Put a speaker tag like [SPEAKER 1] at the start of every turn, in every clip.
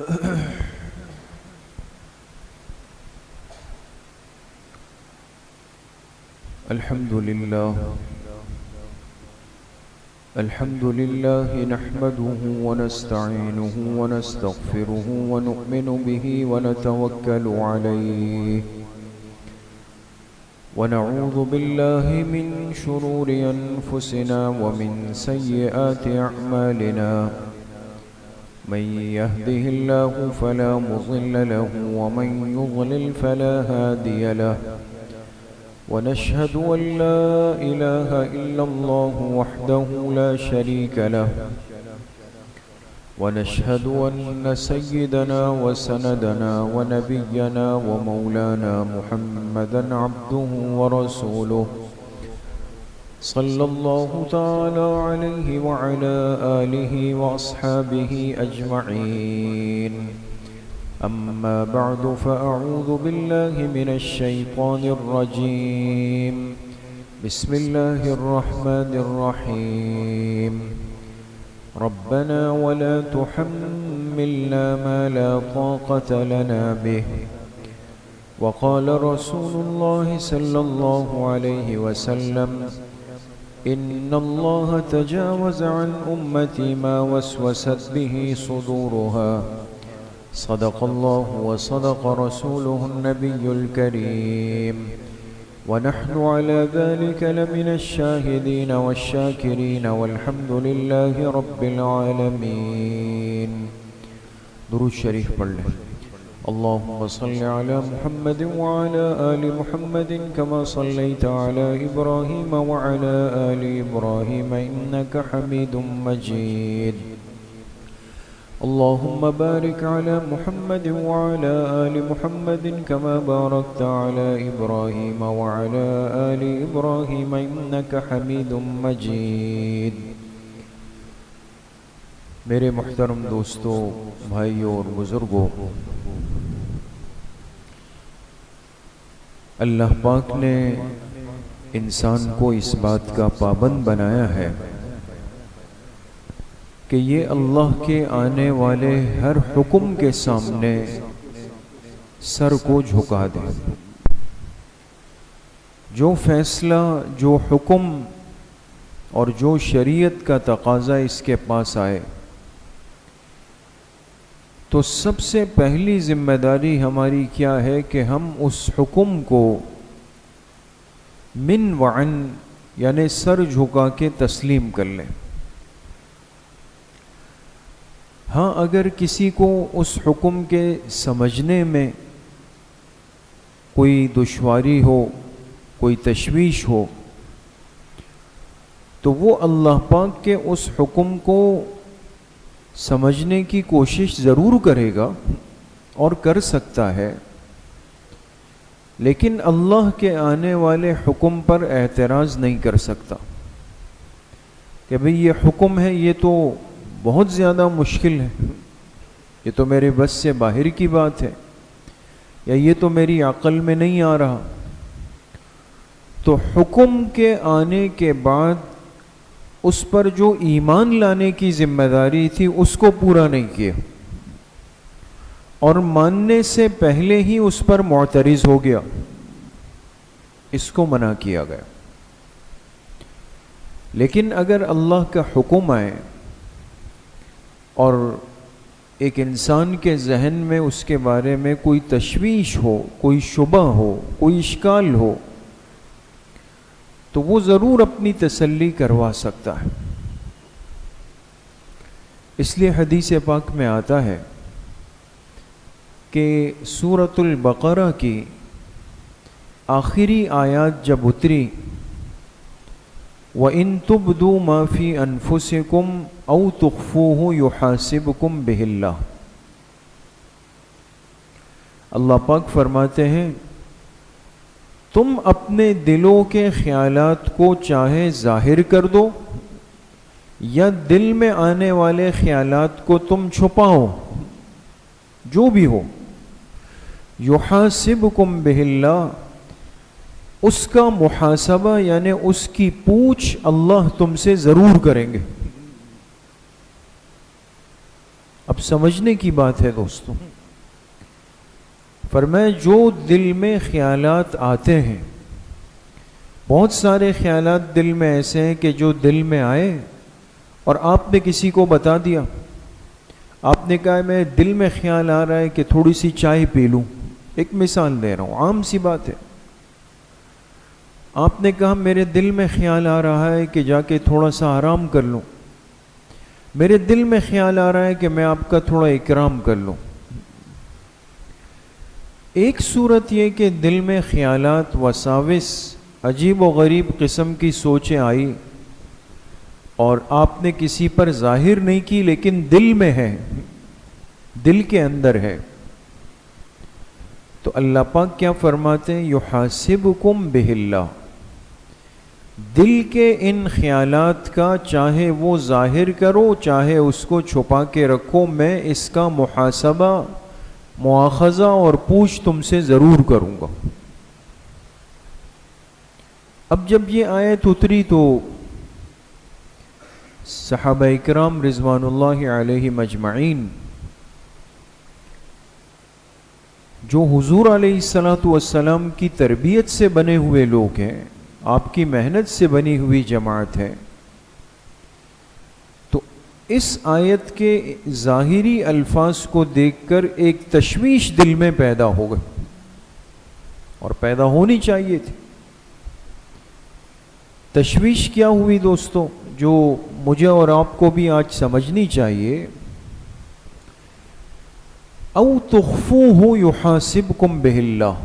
[SPEAKER 1] الحمد لله نحمده ونستعينه ونستغفره ونؤمن به ونتوكل عليه ونعوذ بالله من شرور أنفسنا ومن سيئات أعمالنا من يهده الله فلا مضل له ومن يضلل فلا هادي له ونشهد أن لا إله إلا الله وحده لا شريك له ونشهد أن سيدنا وسندنا ونبينا ومولانا محمدا عبده ورسوله صلى الله تعالى عليه وعلى آله وأصحابه أجمعين أما بعد فأعوذ بالله من الشيطان الرجيم بسم الله الرحمن الرحيم ربنا ولا تحملنا ما لا طاقة لنا به وقال رسول الله صلى الله عليه وسلم إن الله تجاوز عن أمتي ما وسوست به صدورها صدق الله وصدق رسوله النبي الكريم ونحن على ذلك لمن الشاهدين والشاكرين والحمد لله رب العالمين. درود شریف پڑھ لیں. اللهم صل على محمد وعلى آل محمد كما صليت على إبراهيم وعلى آل إبراهيم إنك حميد مجيد. اللهم بارك على محمد وعلى آل محمد كما باركت على إبراهيم وعلى آل إبراهيم إنك حميد مجيد. میرے محترم دوستو، بھائیوں اور بزرگوں، اللہ پاک نے انسان کو اس بات کا پابند بنایا ہے کہ یہ اللہ کے آنے والے ہر حکم کے سامنے سر کو جھکا دے. جو فیصلہ، جو حکم اور جو شریعت کا تقاضا اس کے پاس آئے تو سب سے پہلی ذمہ داری ہماری کیا ہے کہ ہم اس حکم کو من وعن یعنی سر جھکا کے تسلیم کر لیں. ہاں، اگر کسی کو اس حکم کے سمجھنے میں کوئی دشواری ہو، کوئی تشویش ہو، تو وہ اللہ پاک کے اس حکم کو سمجھنے کی کوشش ضرور کرے گا اور کر سکتا ہے، لیکن اللہ کے آنے والے حکم پر اعتراض نہیں کر سکتا کہ بھئی یہ حکم ہے، یہ تو بہت زیادہ مشکل ہے، یہ تو میرے بس سے باہر کی بات ہے، یا یہ تو میری عقل میں نہیں آ رہا. تو حکم کے آنے کے بعد اس پر جو ایمان لانے کی ذمہ داری تھی اس کو پورا نہیں کیا، اور ماننے سے پہلے ہی اس پر معترض ہو گیا، اس کو منع کیا گیا. لیکن اگر اللہ کا حکم آئے اور ایک انسان کے ذہن میں اس کے بارے میں کوئی تشویش ہو، کوئی شبہ ہو، کوئی اشکال ہو، تو وہ ضرور اپنی تسلی کروا سکتا ہے. اس لیے حدیث پاک میں آتا ہے کہ سورۃ البقرہ کی آخری آیات جب اتری، وَإِن تُبْدُوا مَا فِي أَنفُسِكُمْ أَوْ تُخْفُوهُ يُحَاسِبْكُمْ بِهِ اللَّهُ، اللہ پاک فرماتے ہیں تم اپنے دلوں کے خیالات کو چاہے ظاہر کر دو یا دل میں آنے والے خیالات کو تم چھپاؤ، جو بھی ہو، یحاسبکم بہ اللہ، اس کا محاسبہ یعنی اس کی پوچھ اللہ تم سے ضرور کریں گے. اب سمجھنے کی بات ہے دوستوں. فرمایا جو دل میں خیالات آتے ہیں، بہت سارے خیالات دل میں ایسے ہیں کہ جو دل میں آئے اور آپ نے کسی کو بتا دیا. آپ نے کہا میں دل میں خیال آ رہا ہے کہ تھوڑی سی چائے پی لوں. ایک مثال دے رہا ہوں، عام سی بات ہے. آپ نے کہا میرے دل میں خیال آ رہا ہے کہ جا کے تھوڑا سا آرام کر لوں. میرے دل میں خیال آ رہا ہے کہ میں آپ کا تھوڑا اکرام کر لوں. ایک صورت یہ کہ دل میں خیالات، وساوس، عجیب و غریب قسم کی سوچیں آئی اور آپ نے کسی پر ظاہر نہیں کی لیکن دل میں ہے، دل کے اندر ہے. تو اللہ پاک کیا فرماتے ہیں؟ یحاسبکم بہ اللہ. دل کے ان خیالات کا چاہے وہ ظاہر کرو چاہے اس کو چھپا کے رکھو، میں اس کا محاسبہ، مواخذہ اور پوچھ تم سے ضرور کروں گا. اب جب یہ آیت اتری تو صحابہ اکرام رضوان اللہ علیہم اجمعین، جو حضور علیہ الصلاۃ والسلام کی تربیت سے بنے ہوئے لوگ ہیں، آپ کی محنت سے بنی ہوئی جماعت ہے، تو اس آیت کے ظاہری الفاظ کو دیکھ کر ایک تشویش دل میں پیدا ہو گئی، اور پیدا ہونی چاہیے تھی. تشویش کیا ہوئی دوستو، جو مجھے اور آپ کو بھی آج سمجھنی چاہیے. او تخفوہ یحاسبکم بہ اللہ.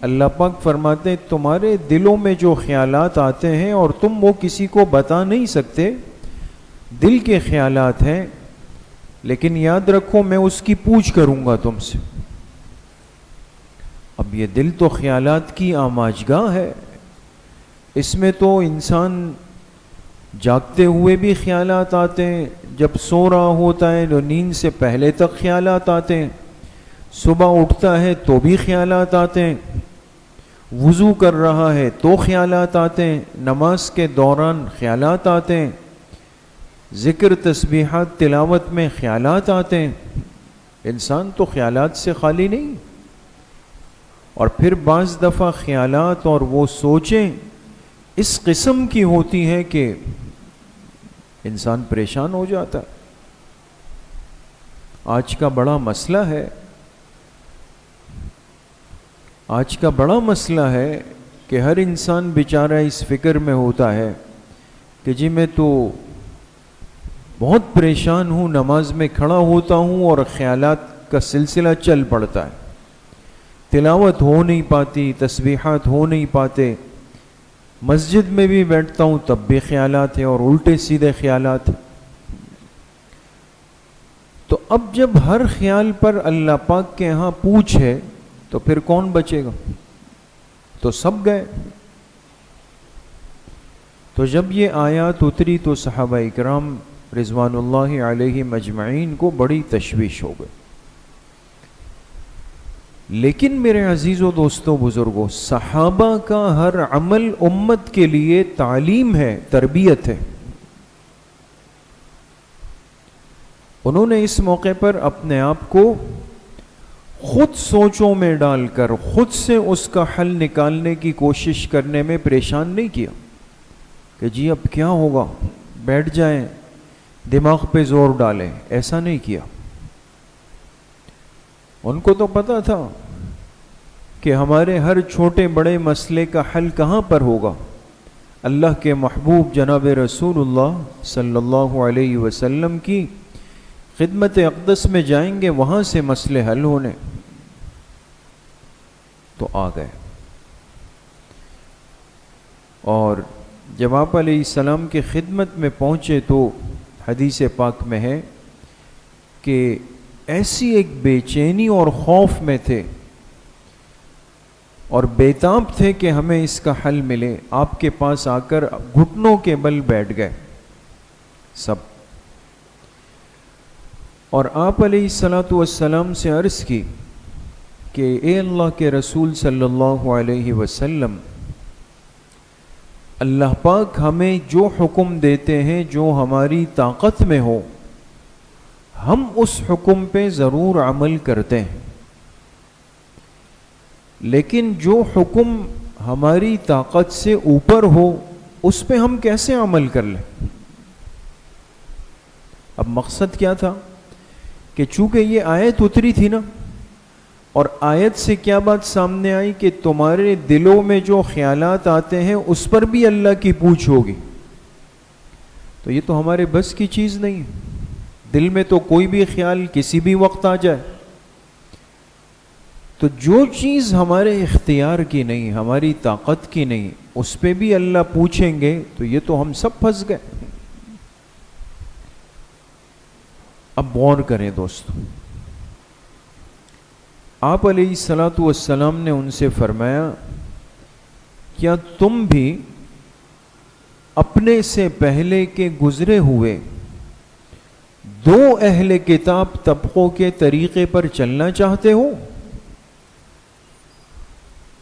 [SPEAKER 1] اللہ پاک فرماتے ہیں تمہارے دلوں میں جو خیالات آتے ہیں اور تم وہ کسی کو بتا نہیں سکتے، دل کے خیالات ہیں، لیکن یاد رکھو میں اس کی پوچھ کروں گا تم سے. اب یہ دل تو خیالات کی آماجگاہ ہے، اس میں تو انسان جاگتے ہوئے بھی خیالات آتے ہیں، جب سو رہا ہوتا ہے تو نیند سے پہلے تک خیالات آتے ہیں، صبح اٹھتا ہے تو بھی خیالات آتے ہیں، وضو کر رہا ہے تو خیالات آتے ہیں، نماز کے دوران خیالات آتے ہیں، ذکر، تسبیحات، تلاوت میں خیالات آتے ہیں. انسان تو خیالات سے خالی نہیں. اور پھر بعض دفعہ خیالات اور وہ سوچیں اس قسم کی ہوتی ہیں کہ انسان پریشان ہو جاتا. آج کا بڑا مسئلہ ہے، آج کا بڑا مسئلہ ہے کہ ہر انسان بیچارہ اس فکر میں ہوتا ہے کہ جی میں تو بہت پریشان ہوں، نماز میں کھڑا ہوتا ہوں اور خیالات کا سلسلہ چل پڑتا ہے، تلاوت ہو نہیں پاتی، تسبیحات ہو نہیں پاتے، مسجد میں بھی بیٹھتا ہوں تب بھی خیالات ہیں اور الٹے سیدھے خیالات. تو اب جب ہر خیال پر اللہ پاک کے ہاں پوچھ ہے تو پھر کون بچے گا؟ تو سب گئے. تو جب یہ آیات اتری تو صحابہ اکرام رضوان اللہ علیہم اجمعین کو بڑی تشویش ہو گئی. لیکن میرے عزیزو، دوستو، بزرگوں، صحابہ کا ہر عمل امت کے لیے تعلیم ہے، تربیت ہے. انہوں نے اس موقع پر اپنے آپ کو خود سوچوں میں ڈال کر خود سے اس کا حل نکالنے کی کوشش کرنے میں پریشان نہیں کیا کہ جی اب کیا ہوگا، بیٹھ جائیں، دماغ پہ زور ڈالیں. ایسا نہیں کیا. ان کو تو پتا تھا کہ ہمارے ہر چھوٹے بڑے مسئلے کا حل کہاں پر ہوگا؟ اللہ کے محبوب جناب رسول اللہ صلی اللہ علیہ وسلم کی خدمت اقدس میں جائیں گے، وہاں سے مسئلے حل ہونے. تو آ گئے. اور جب آپ علیہ السلام کی خدمت میں پہنچے تو حدیث پاک میں ہے کہ ایسی ایک بے چینی اور خوف میں تھے اور بیتاب تھے کہ ہمیں اس کا حل ملے. آپ کے پاس آ کر گھٹنوں کے بل بیٹھ گئے سب، اور آپ علیہ الصلاۃ والسلام سے عرض کی کہ اے اللہ کے رسول صلی اللہ علیہ وسلم، اللہ پاک ہمیں جو حکم دیتے ہیں جو ہماری طاقت میں ہو، ہم اس حکم پہ ضرور عمل کرتے ہیں، لیکن جو حکم ہماری طاقت سے اوپر ہو اس پہ ہم کیسے عمل کر لیں؟ اب مقصد کیا تھا کہ چونکہ یہ آیت اتری تھی نا، اور آیت سے کیا بات سامنے آئی کہ تمہارے دلوں میں جو خیالات آتے ہیں اس پر بھی اللہ کی پوچھ ہوگی. تو یہ تو ہمارے بس کی چیز نہیں ہے. دل میں تو کوئی بھی خیال کسی بھی وقت آ جائے. تو جو چیز ہمارے اختیار کی نہیں، ہماری طاقت کی نہیں، اس پہ بھی اللہ پوچھیں گے تو یہ تو ہم سب پھنس گئے. اب غور کریں دوستو، آپ علیہ الصلاۃ والسلام نے ان سے فرمایا کیا تم بھی اپنے سے پہلے کے گزرے ہوئے دو اہل کتاب طبقوں کے طریقے پر چلنا چاہتے ہو؟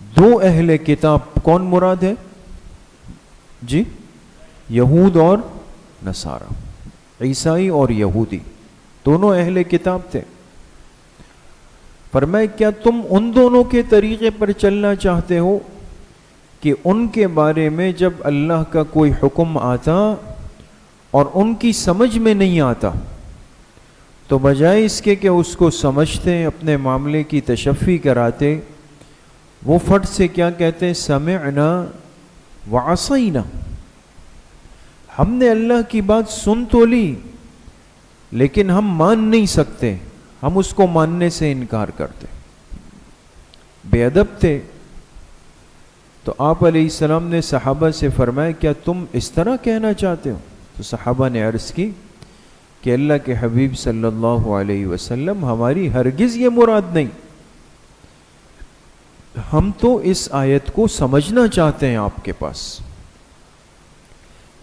[SPEAKER 1] دو اہل کتاب کون مراد ہے؟ جی، یہود اور نصارہ، عیسائی اور یہودی، دونوں اہل کتاب تھے. فرمایا کیا تم ان دونوں کے طریقے پر چلنا چاہتے ہو کہ ان کے بارے میں جب اللہ کا کوئی حکم آتا اور ان کی سمجھ میں نہیں آتا تو بجائے اس کے کہ اس کو سمجھتے، اپنے معاملے کی تشفی کراتے، وہ فٹ سے کیا کہتے ہیں؟ سمعنا وعصینا. ہم نے اللہ کی بات سن تو لی لیکن ہم مان نہیں سکتے، ہم اس کو ماننے سے انکار کرتے، بے ادب تھے. تو آپ علیہ السلام نے صحابہ سے فرمایا کیا تم اس طرح کہنا چاہتے ہو؟ تو صحابہ نے عرض کی کہ اللہ کے حبیب صلی اللہ علیہ وسلم ہماری ہرگز یہ مراد نہیں، ہم تو اس آیت کو سمجھنا چاہتے ہیں آپ کے پاس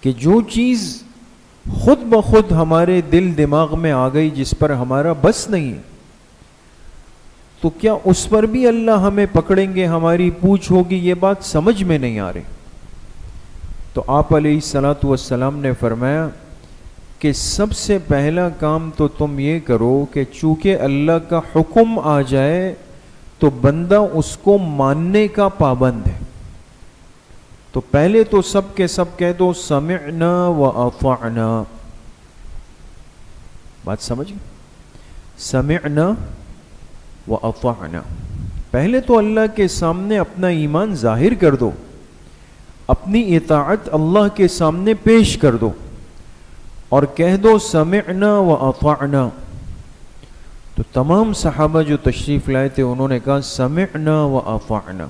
[SPEAKER 1] کہ جو چیز خود بخود ہمارے دل دماغ میں آ گئی جس پر ہمارا بس نہیں ہے، تو کیا اس پر بھی اللہ ہمیں پکڑیں گے، ہماری پوچھ ہوگی؟ یہ بات سمجھ میں نہیں آ رہی. تو آپ علیہ الصلاۃ والسلام نے فرمایا کہ سب سے پہلا کام تو تم یہ کرو کہ چونکہ اللہ کا حکم آ جائے تو بندہ اس کو ماننے کا پابند ہے. تو پہلے تو سب کے سب کہہ دو سمعنا واطعنا. بات سمجھ گئے؟ سمعنا واطعنا. پہلے تو اللہ کے سامنے اپنا ایمان ظاہر کر دو، اپنی اطاعت اللہ کے سامنے پیش کر دو اور کہہ دو سمعنا واطعنا. تو تمام صحابہ جو تشریف لائے تھے انہوں نے کہا سمعنا واطعنا.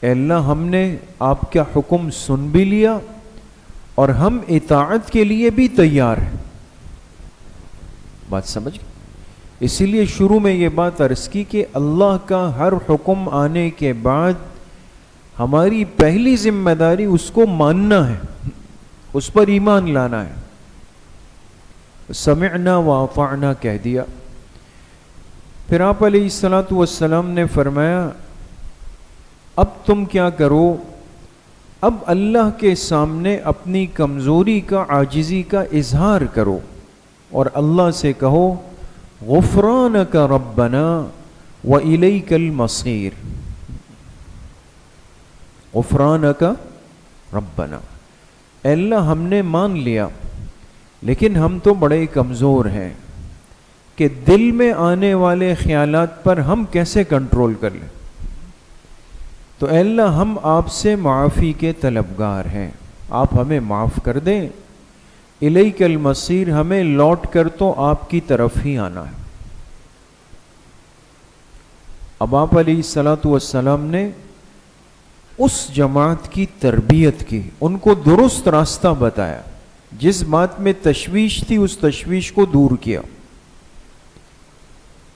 [SPEAKER 1] اے اللہ ہم نے آپ کا حکم سن بھی لیا اور ہم اطاعت کے لیے بھی تیار ہیں. بات سمجھ گئے؟ اسی لیے شروع میں یہ بات عرض کی کہ اللہ کا ہر حکم آنے کے بعد ہماری پہلی ذمہ داری اس کو ماننا ہے، اس پر ایمان لانا ہے. سمعنا واطعنا کہہ دیا. پھر آپ علیہ الصلاۃ والسلام نے فرمایا اب تم کیا کرو، اب اللہ کے سامنے اپنی کمزوری کا، عاجزی کا اظہار کرو اور اللہ سے کہو غفرانک ربنا وإلیک المصیر. غفرانک ربنا، اے اللہ ہم نے مان لیا لیکن ہم تو بڑے کمزور ہیں کہ دل میں آنے والے خیالات پر ہم کیسے کنٹرول کر لیں. تو اے اللہ ہم آپ سے معافی کے طلبگار ہیں، آپ ہمیں معاف کر دیں. الیک المصیر، ہمیں لوٹ کر تو آپ کی طرف ہی آنا ہے. اب آپ علیہ الصلاۃ والسلام نے اس جماعت کی تربیت کی، ان کو درست راستہ بتایا، جس بات میں تشویش تھی اس تشویش کو دور کیا.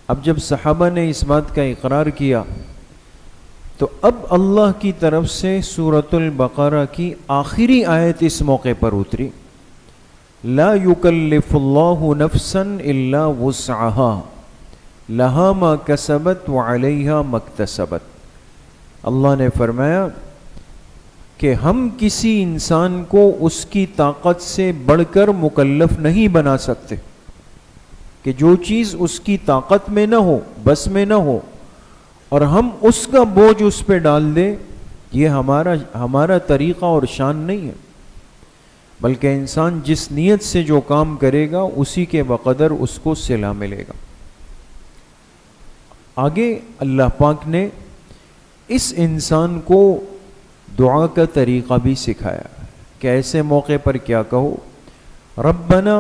[SPEAKER 1] اب جب صحابہ نے اس بات کا اقرار کیا تو اب اللہ کی طرف سے سورۃ البقرہ کی آخری آیت اس موقع پر اتری، لا یکلف اللہ نفسا الا وسعها لہا ما کسبت وعلیہا ما اکتسبت. اللہ نے فرمایا کہ ہم کسی انسان کو اس کی طاقت سے بڑھ کر مکلف نہیں بنا سکتے، کہ جو چیز اس کی طاقت میں نہ ہو، بس میں نہ ہو، اور ہم اس کا بوجھ اس پہ ڈال دیں، یہ ہمارا طریقہ اور شان نہیں ہے، بلکہ انسان جس نیت سے جو کام کرے گا اسی کے بقدر اس کو صلہ ملے گا۔ آگے اللہ پاک نے اس انسان کو دعا کا طریقہ بھی سکھایا کہ ایسے موقع پر کیا کہو، ربنا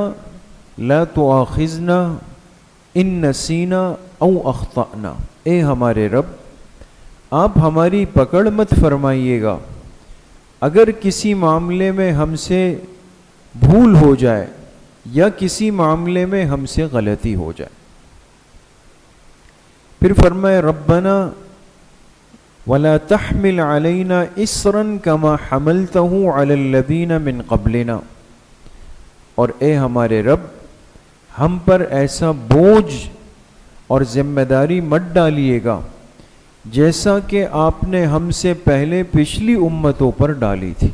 [SPEAKER 1] لا تؤاخذنا ان نسینا او اخطأنا، اے ہمارے رب آپ ہماری پکڑ مت فرمائیے گا اگر کسی معاملے میں ہم سے بھول ہو جائے یا کسی معاملے میں ہم سے غلطی ہو جائے۔ پھر فرمائے ربنا ولا تحمل علينا اصرا كما حملته على الذين من قبلنا، اور اے ہمارے رب ہم پر ایسا بوجھ اور ذمہ داری مت ڈالیے گا جیسا کہ آپ نے ہم سے پہلے پچھلی امتوں پر ڈالی تھی۔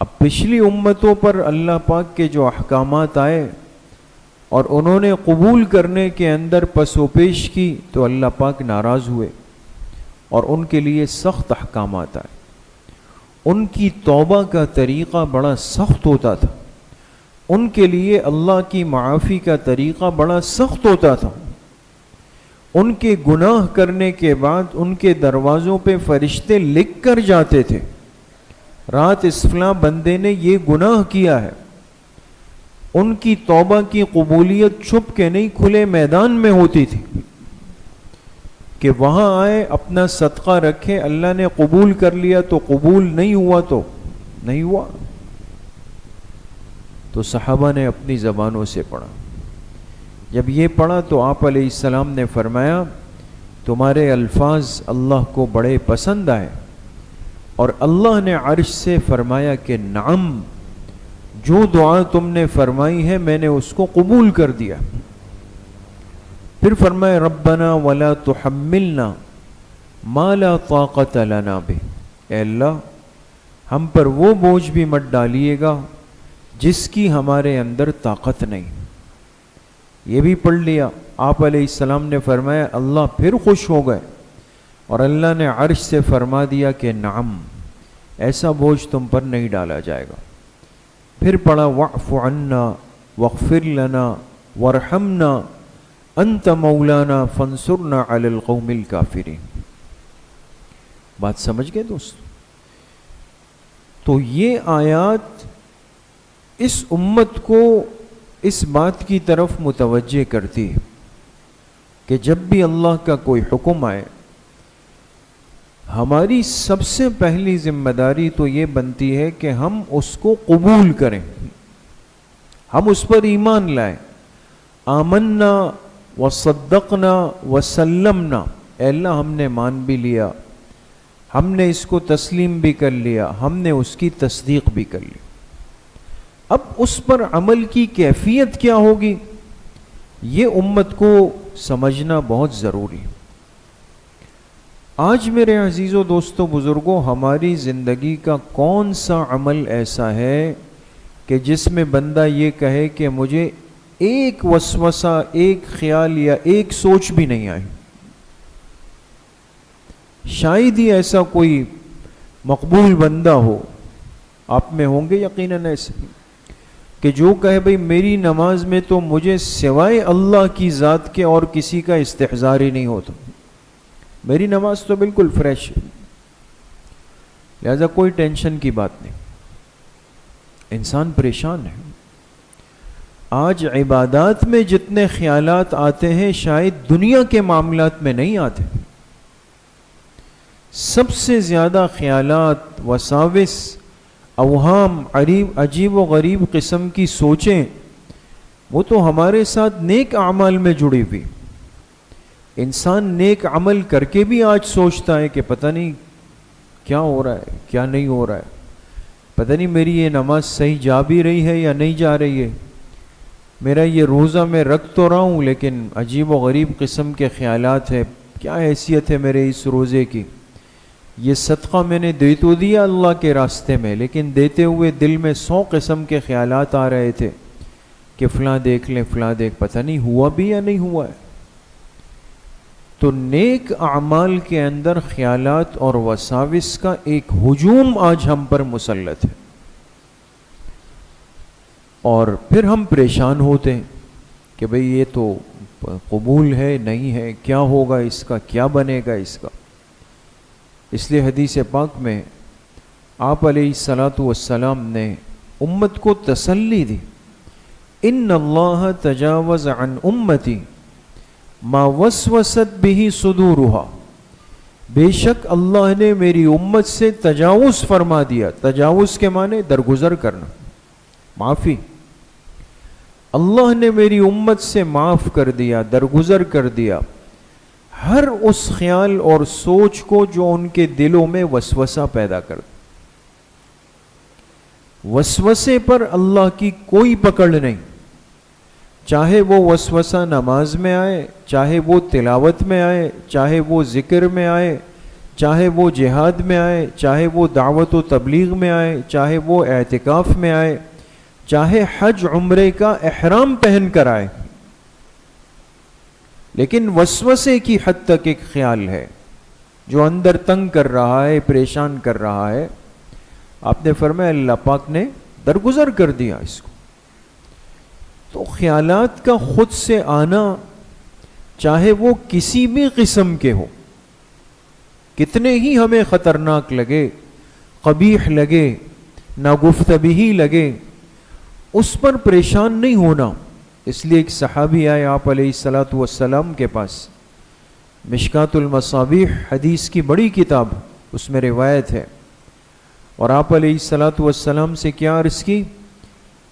[SPEAKER 1] اب پچھلی امتوں پر اللہ پاک کے جو احکامات آئے اور انہوں نے قبول کرنے کے اندر پس و پیش کی تو اللہ پاک ناراض ہوئے اور ان کے لیے سخت احکامات آئے۔ ان کی توبہ کا طریقہ بڑا سخت ہوتا تھا، ان کے لیے اللہ کی معافی کا طریقہ بڑا سخت ہوتا تھا۔ ان کے گناہ کرنے کے بعد ان کے دروازوں پہ فرشتے لکھ کر جاتے تھے، رات اس فلاں بندے نے یہ گناہ کیا ہے۔ ان کی توبہ کی قبولیت چھپ کے نہیں، کھلے میدان میں ہوتی تھی کہ وہاں آئے اپنا صدقہ رکھے، اللہ نے قبول کر لیا تو قبول، نہیں ہوا تو نہیں ہوا۔ تو صحابہ نے اپنی زبانوں سے پڑھا، جب یہ پڑھا تو آپ علیہ السلام نے فرمایا تمہارے الفاظ اللہ کو بڑے پسند آئے، اور اللہ نے عرش سے فرمایا کہ نعم، جو دعا تم نے فرمائی ہے میں نے اس کو قبول کر دیا۔ پھر فرمائے ربنا ولا تحملنا ما لا طاقت لنا بہ، اے اللہ ہم پر وہ بوجھ بھی مت ڈالیے گا جس کی ہمارے اندر طاقت نہیں۔ یہ بھی پڑھ لیا۔ آپ علیہ السلام نے فرمایا اللہ پھر خوش ہو گئے اور اللہ نے عرش سے فرما دیا کہ نعم، ایسا بوجھ تم پر نہیں ڈالا جائے گا۔ پھر پڑھا واعف عنا واغفر لنا وارحمنا انت مولانا فانصرنا علی القوم الکافرین۔ بات سمجھ گئے دوست؟ تو یہ آیات اس امت کو اس بات کی طرف متوجہ کرتی ہے کہ جب بھی اللہ کا کوئی حکم آئے ہماری سب سے پہلی ذمہ داری تو یہ بنتی ہے کہ ہم اس کو قبول کریں، ہم اس پر ایمان لائیں۔ آمنا وصدقنا وسلمنا، اے اللہ ہم نے مان بھی لیا، ہم نے اس کو تسلیم بھی کر لیا، ہم نے اس کی تصدیق بھی کر لی۔ اب اس پر عمل کی کیفیت کیا ہوگی یہ امت کو سمجھنا بہت ضروری۔ آج میرے عزیزو دوستو بزرگوں، ہماری زندگی کا کون سا عمل ایسا ہے کہ جس میں بندہ یہ کہے کہ مجھے ایک وسوسہ، ایک خیال یا ایک سوچ بھی نہیں آئی؟ شاید ہی ایسا کوئی مقبول بندہ ہو، آپ میں ہوں گے یقیناً ایسے، کہ جو کہے بھئی میری نماز میں تو مجھے سوائے اللہ کی ذات کے اور کسی کا استحضار ہی نہیں ہوتا، میری نماز تو بالکل فریش ہے، لہذا کوئی ٹینشن کی بات نہیں۔ انسان پریشان ہے۔ آج عبادات میں جتنے خیالات آتے ہیں شاید دنیا کے معاملات میں نہیں آتے۔ سب سے زیادہ خیالات، وساوس، اوہام، عجیب و غریب قسم کی سوچیں وہ تو ہمارے ساتھ نیک اعمال میں جڑی ہوئی۔ انسان نیک عمل کر کے بھی آج سوچتا ہے کہ پتہ نہیں کیا ہو رہا ہے، کیا نہیں ہو رہا ہے، پتہ نہیں میری یہ نماز صحیح جا بھی رہی ہے یا نہیں جا رہی ہے، میرا یہ روزہ میں رکھ تو رہا ہوں لیکن عجیب و غریب قسم کے خیالات ہیں، کیا حیثیت ہے میرے اس روزے کی، یہ صدقہ میں نے دے تو دیا اللہ کے راستے میں، لیکن دیتے ہوئے دل میں 100 قسم کے خیالات آ رہے تھے کہ فلاں دیکھ لیں، فلاں دیکھ، پتہ نہیں ہوا بھی یا نہیں ہوا ہے۔ تو نیک اعمال کے اندر خیالات اور وساوس کا ایک ہجوم آج ہم پر مسلط ہے، اور پھر ہم پریشان ہوتے ہیں کہ بھئی یہ تو قبول ہے نہیں ہے، کیا ہوگا اس کا، کیا بنے گا اس کا۔ اس لیے حدیث پاک میں آپ علیہ الصلاۃ والسلام نے امت کو تسلی دی، ان اللہ تجاوز عن امتی ما وسوست به صدورها، بے شک اللہ نے میری امت سے تجاوز فرما دیا۔ تجاوز کے معنی درگزر کرنا، معافی۔ اللہ نے میری امت سے معاف کر دیا، درگزر کر دیا ہر اس خیال اور سوچ کو جو ان کے دلوں میں وسوسہ پیدا کر۔ وسوسے پر اللہ کی کوئی پکڑ نہیں، چاہے وہ وسوسہ نماز میں آئے، چاہے وہ تلاوت میں آئے، چاہے وہ ذکر میں آئے، چاہے وہ جہاد میں آئے، چاہے وہ دعوت و تبلیغ میں آئے، چاہے وہ اعتکاف میں آئے، چاہے حج عمرے کا احرام پہن کر آئے، لیکن وسوسے کی حد تک ایک خیال ہے جو اندر تنگ کر رہا ہے، پریشان کر رہا ہے۔ آپ نے فرمایا اللہ پاک نے درگزر کر دیا اس کو۔ تو خیالات کا خود سے آنا، چاہے وہ کسی بھی قسم کے ہو، کتنے ہی ہمیں خطرناک لگے، قبیح لگے، ناگفتگی لگے، اس پر پریشان نہیں ہونا۔ اس لیے ایک صحابی آئے آپ علیہ الصلاۃ والسلام کے پاس، مشکات المصابیح حدیث کی بڑی کتاب، اس میں روایت ہے، اور آپ علیہ الصلاۃ والسلام سے کیا عرض کی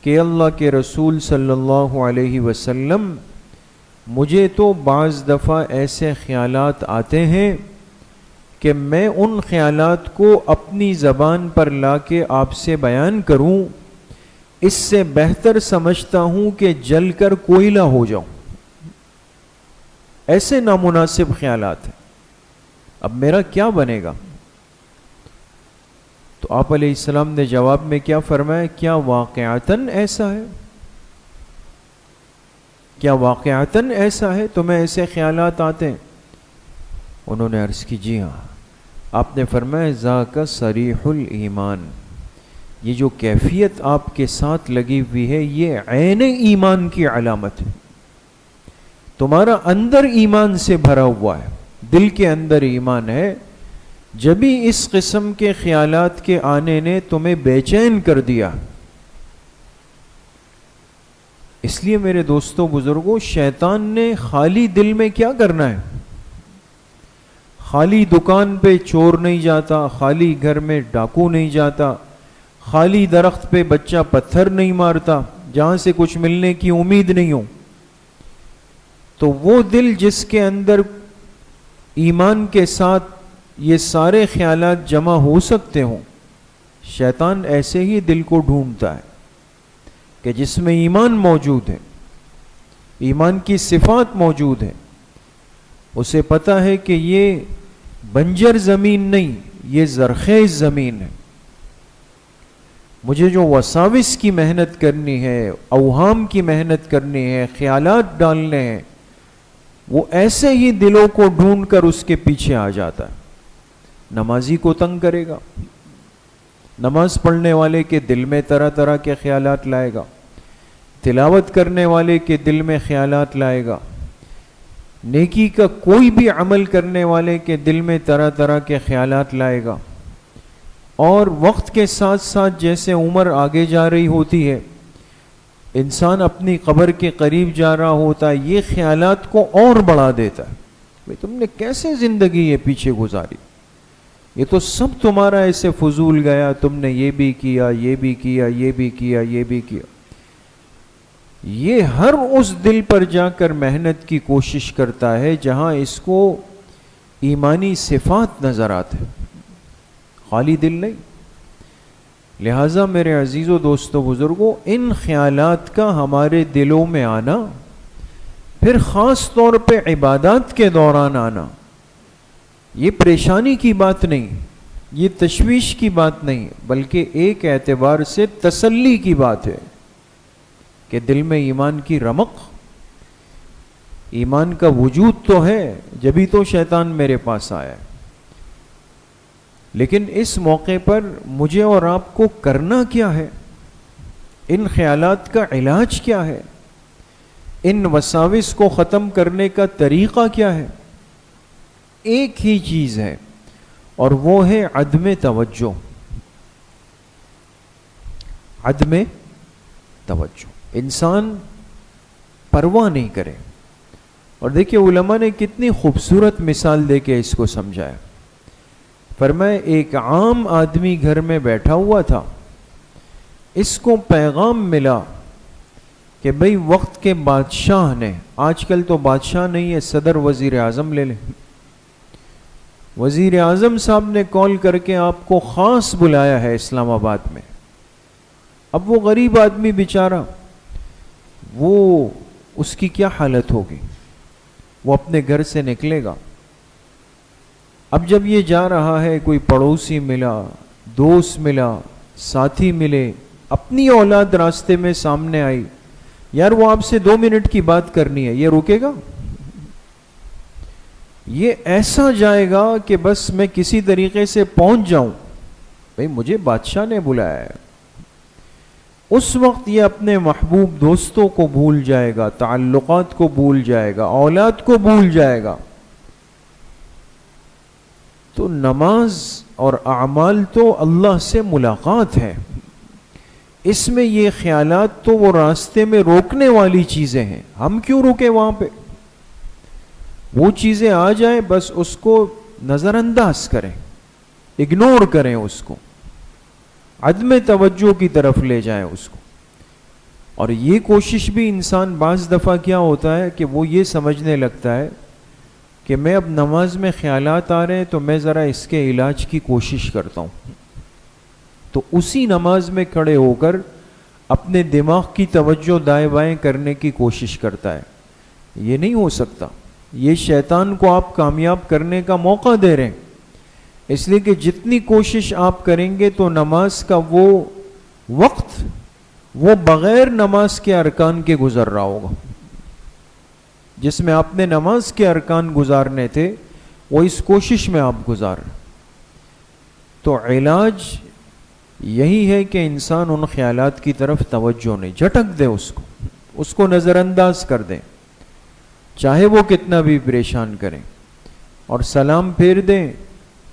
[SPEAKER 1] کہ اللہ کے رسول صلی اللہ علیہ وسلم، مجھے تو بعض دفعہ ایسے خیالات آتے ہیں کہ میں ان خیالات کو اپنی زبان پر لا کے آپ سے بیان کروں، اس سے بہتر سمجھتا ہوں کہ جل کر کوئلہ ہو جاؤں۔ ایسے نامناسب خیالات ہیں، اب میرا کیا بنے گا؟ تو آپ علیہ السلام نے جواب میں کیا فرمایا، کیا واقعتاً ایسا ہے؟ کیا واقعتاً ایسا ہے تمہیں ایسے خیالات آتے ہیں؟ انہوں نے عرض کی جی ہاں۔ آپ نے فرمایا ذاک صریح الایمان، یہ جو کیفیت آپ کے ساتھ لگی ہوئی ہے یہ عین ایمان کی علامت ہے، تمہارا اندر ایمان سے بھرا ہوا ہے، دل کے اندر ایمان ہے، جبھی اس قسم کے خیالات کے آنے نے تمہیں بے چین کر دیا۔ اس لیے میرے دوستوں بزرگوں، شیطان نے خالی دل میں کیا کرنا ہے؟ خالی دکان پہ چور نہیں جاتا، خالی گھر میں ڈاکو نہیں جاتا، خالی درخت پہ بچہ پتھر نہیں مارتا جہاں سے کچھ ملنے کی امید نہیں ہو۔ تو وہ دل جس کے اندر ایمان کے ساتھ یہ سارے خیالات جمع ہو سکتے ہوں، شیطان ایسے ہی دل کو ڈھونڈتا ہے کہ جس میں ایمان موجود ہے، ایمان کی صفات موجود ہے، اسے پتہ ہے کہ یہ بنجر زمین نہیں، یہ زرخیز زمین ہے، مجھے جو وساوس کی محنت کرنی ہے، اوہام کی محنت کرنی ہے، خیالات ڈالنے ہیں، وہ ایسے ہی دلوں کو ڈھونڈ کر اس کے پیچھے آ جاتا ہے۔ نمازی کو تنگ کرے گا، نماز پڑھنے والے کے دل میں طرح طرح کے خیالات لائے گا، تلاوت کرنے والے کے دل میں خیالات لائے گا، نیکی کا کوئی بھی عمل کرنے والے کے دل میں طرح طرح کے خیالات لائے گا، اور وقت کے ساتھ ساتھ جیسے عمر آگے جا رہی ہوتی ہے، انسان اپنی قبر کے قریب جا رہا ہوتا ہے، یہ خیالات کو اور بڑھا دیتا ہے۔ بھئی تم نے کیسے زندگی یہ پیچھے گزاری، یہ تو سب تمہارا ایسے فضول گیا، تم نے یہ بھی کیا، یہ بھی کیا، یہ بھی کیا، یہ بھی کیا۔ یہ ہر اس دل پر جا کر محنت کی کوشش کرتا ہے جہاں اس کو ایمانی صفات نظر آتے ہیں، خالی دل نہیں۔ لہٰذا میرے عزیزو دوستو بزرگوں، ان خیالات کا ہمارے دلوں میں آنا، پھر خاص طور پہ عبادات کے دوران آنا، یہ پریشانی کی بات نہیں، یہ تشویش کی بات نہیں بلکہ ایک اعتبار سے تسلی کی بات ہے کہ دل میں ایمان کی رمق، ایمان کا وجود تو ہے، جبھی تو شیطان میرے پاس آیا ہے۔ لیکن اس موقع پر مجھے اور آپ کو کرنا کیا ہے؟ ان خیالات کا علاج کیا ہے؟ ان وساوس کو ختم کرنے کا طریقہ کیا ہے؟ ایک ہی چیز ہے، اور وہ ہے عدم توجہ۔ عدم توجہ، انسان پرواہ نہیں کرے۔ اور دیکھیے علماء نے کتنی خوبصورت مثال دے کے اس کو سمجھایا۔ فرمایا ایک عام آدمی گھر میں بیٹھا ہوا تھا، اس کو پیغام ملا کہ بھئی وقت کے بادشاہ نے، آج کل تو بادشاہ نہیں ہے، صدر وزیر اعظم لے لیں، وزیر اعظم صاحب نے کال کر کے آپ کو خاص بلایا ہے اسلام آباد میں۔ اب وہ غریب آدمی بیچارہ، وہ اس کی کیا حالت ہوگی؟ وہ اپنے گھر سے نکلے گا، اب جب یہ جا رہا ہے، کوئی پڑوسی ملا، دوست ملا، ساتھی ملے، اپنی اولاد راستے میں سامنے آئی، یار وہ آپ سے 2 منٹ کی بات کرنی ہے، یہ رکے گا؟ یہ ایسا جائے گا کہ بس میں کسی طریقے سے پہنچ جاؤں، بھئی مجھے بادشاہ نے بلایا ہے۔ اس وقت یہ اپنے محبوب دوستوں کو بھول جائے گا، تعلقات کو بھول جائے گا، اولاد کو بھول جائے گا۔ تو نماز اور اعمال تو اللہ سے ملاقات ہے، اس میں یہ خیالات تو وہ راستے میں روکنے والی چیزیں ہیں، ہم کیوں رکے وہاں پہ؟ وہ چیزیں آ جائیں بس اس کو نظر انداز کریں، اگنور کریں، اس کو عدم توجہ کی طرف لے جائیں اس کو۔ اور یہ کوشش بھی انسان بعض دفعہ کیا ہوتا ہے کہ وہ یہ سمجھنے لگتا ہے کہ میں اب نماز میں خیالات آ رہے ہیں تو میں ذرا اس کے علاج کی کوشش کرتا ہوں، تو اسی نماز میں کھڑے ہو کر اپنے دماغ کی توجہ دائیں بائیں کرنے کی کوشش کرتا ہے۔ یہ نہیں ہو سکتا، یہ شیطان کو آپ کامیاب کرنے کا موقع دے رہے ہیں، اس لیے کہ جتنی کوشش آپ کریں گے تو نماز کا وہ وقت وہ بغیر نماز کے ارکان کے گزر رہا ہوگا، جس میں آپ نے نماز کے ارکان گزارنے تھے وہ اس کوشش میں آپ گزار۔ تو علاج یہی ہے کہ انسان ان خیالات کی طرف توجہ نہیں، جھٹک دے اس کو نظر انداز کر دیں، چاہے وہ کتنا بھی پریشان کریں، اور سلام پھیر دیں۔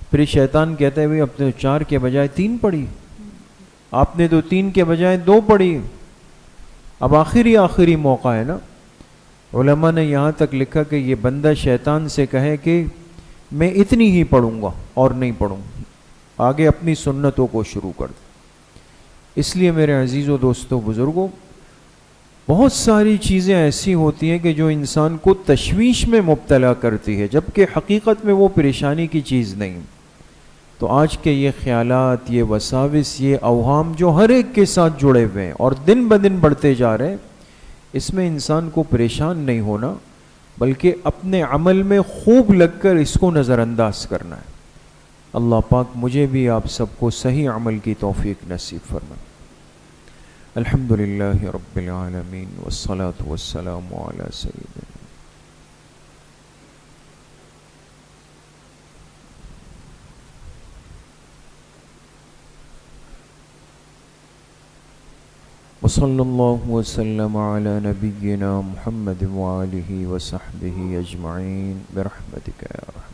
[SPEAKER 1] پھر شیطان کہتا ہے اب تو 4 کے بجائے 3 پڑھی، آپ نے تو 3 کے بجائے 2 پڑھی، اب آخری موقع ہے نا۔ علماء نے یہاں تک لکھا کہ یہ بندہ شیطان سے کہے کہ میں اتنی ہی پڑھوں گا اور نہیں پڑھوں، آگے اپنی سنتوں کو شروع کر دے۔ اس لیے میرے عزیزوں، دوستوں، بزرگوں، بہت ساری چیزیں ایسی ہوتی ہیں کہ جو انسان کو تشویش میں مبتلا کرتی ہے، جبکہ حقیقت میں وہ پریشانی کی چیز نہیں۔ تو آج کے یہ خیالات، یہ وساوس، یہ اوہام جو ہر ایک کے ساتھ جڑے ہوئے ہیں اور دن بدن بڑھتے جا رہے ہیں، اس میں انسان کو پریشان نہیں ہونا، بلکہ اپنے عمل میں خوب لگ کر اس کو نظر انداز کرنا ہے۔ اللہ پاک مجھے بھی آپ سب کو صحیح عمل کی توفیق نصیب فرمائے۔ الحمدللہ رب العالمین والصلاة والسلام علی سیدنا۔ وصلی اللہ وسلم علی نبینا محمد وآلہ وصحبہ اجمعین برحمتک یا رحمت۔